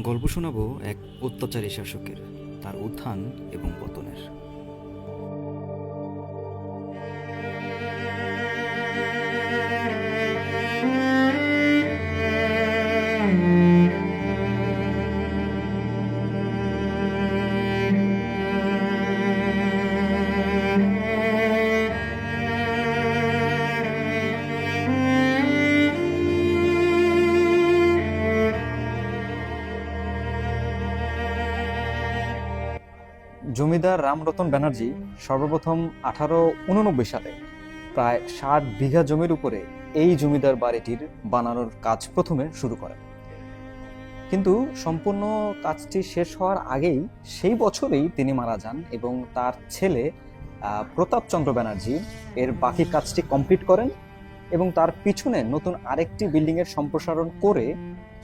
গল্প শোনাবো এক অত্যাচারী শাসকের, তার উত্থান এবং পতনের। জমিদার রামরতন ব্যানার্জি সর্বপ্রথম 1889 সালে প্রায় 60 বিঘা জমির উপরে এই জমিদার বাড়িটির বানানোর কাজ প্রথমে শুরু করেন। কিন্তু সম্পূর্ণ কাজটি শেষ হওয়ার আগেই সেই বছরেই তিনি মারা যান এবং তার ছেলে প্রতাপচন্দ্র ব্যানার্জি এর বাকি কাজটি কমপ্লিট করেন এবং তার পিছনে নতুন আরেকটি বিল্ডিংয়ের সম্প্রসারণ করে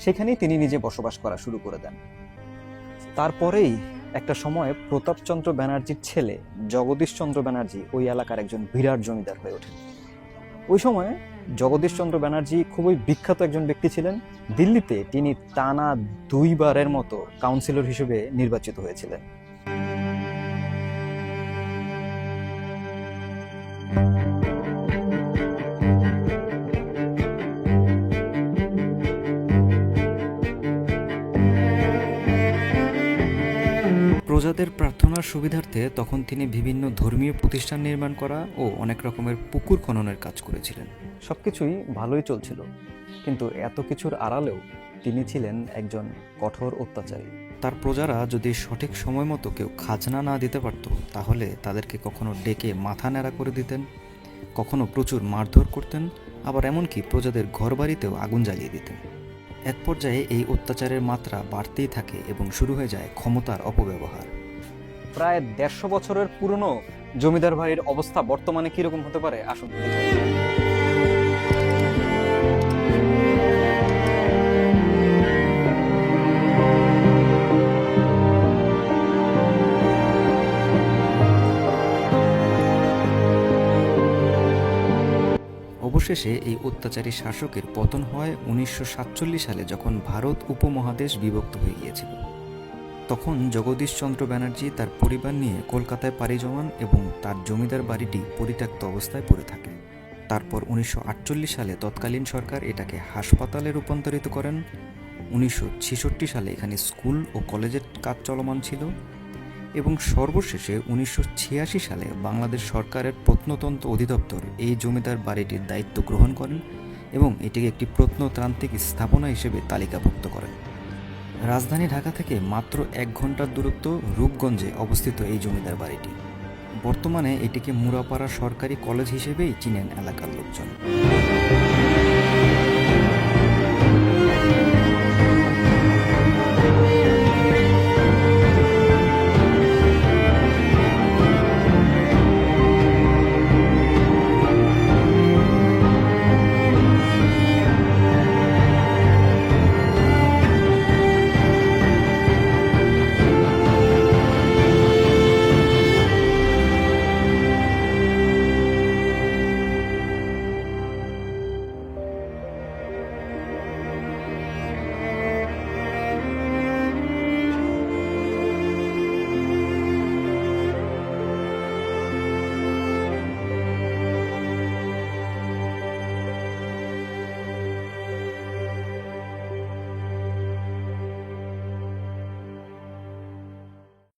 সেখানেই তিনি নিজে বসবাস করা শুরু করে দেন। তারপরেই একটা সময়ে প্রতাপচন্দ্র ব্যানার্জির ছেলে জগদীশচন্দ্র ব্যানার্জি ওই এলাকার একজন বিরাট জমিদার হয়ে ওঠেন। ওই সময়ে জগদীশচন্দ্র ব্যানার্জি খুবই বিখ্যাত একজন ব্যক্তি ছিলেন। দিল্লিতে তিনি টানা 2 বারের মতো কাউন্সিলর হিসেবে নির্বাচিত হয়েছিলেন। প্রজাদের প্রার্থনার সুবিধার্থে তখন তিনি বিভিন্ন ধর্মীয় প্রতিষ্ঠান নির্মাণ করা ও অনেক রকমের পুকুর খননের কাজ করেছিলেন। সবকিছুই ভালোই চলছিল, কিন্তু এত কিছুর আড়ালেও তিনি ছিলেন একজন কঠোর অত্যাচারী। তার প্রজারা যদি সঠিক সময় মতো কেউ খাজনা না দিতে পারত, তাহলে তাদেরকে কখনো ডেকে মাথা ন্যাড়া করে দিতেন, কখনো প্রচুর মারধর করতেন, আবার এমনকি প্রজাদের ঘরবাড়িতেও আগুন জ্বালিয়ে দিতেন। এক পর্যায়ে এই অত্যাচারের মাত্রা বাড়তেই থাকে এবং শুরু হয়ে যায় ক্ষমতার অপব্যবহার। প্রায় 150 বছরের পুরনো জমিদার বাড়ির অবস্থা বর্তমানে কিরকম হতে পারে আসুন দেখে নিই। অবশেষে এই অত্যাচারী শাসকের পতন হয় 1947 সালে, যখন ভারত উপমহাদেশ বিভক্ত হয়ে গিয়েছিল। তখন জগদীশচন্দ্র ব্যানার্জি তার পরিবার নিয়ে কলকাতায় পাড়ি জমান এবং তার জমিদার বাড়িটি পরিত্যক্ত অবস্থায় পড়ে থাকে। তারপর 1948 সালে তৎকালীন সরকার এটাকে হাসপাতালে রূপান্তরিত করেন। 1966 সালে এখানে স্কুল ও কলেজের কাজ চলমান ছিল এবং সর্বশেষে 1986 সালে বাংলাদেশ সরকারের প্রত্নতত্ত্ব অধিদপ্তর এই জমিদার বাড়িটির দায়িত্ব গ্রহণ করেন এবং এটিকে একটি প্রত্নতান্ত্রিক স্থাপনা হিসেবে তালিকাভুক্ত করেন। রাজধানী ঢাকা থেকে মাত্র 1 ঘন্টার দূরত্ব রূপগঞ্জে অবস্থিত এই জমিদার বাড়িটি। বর্তমানে এটিকে মুরাপাড়া সরকারি কলেজ হিসেবেই চিনেন এলাকার লোকজন।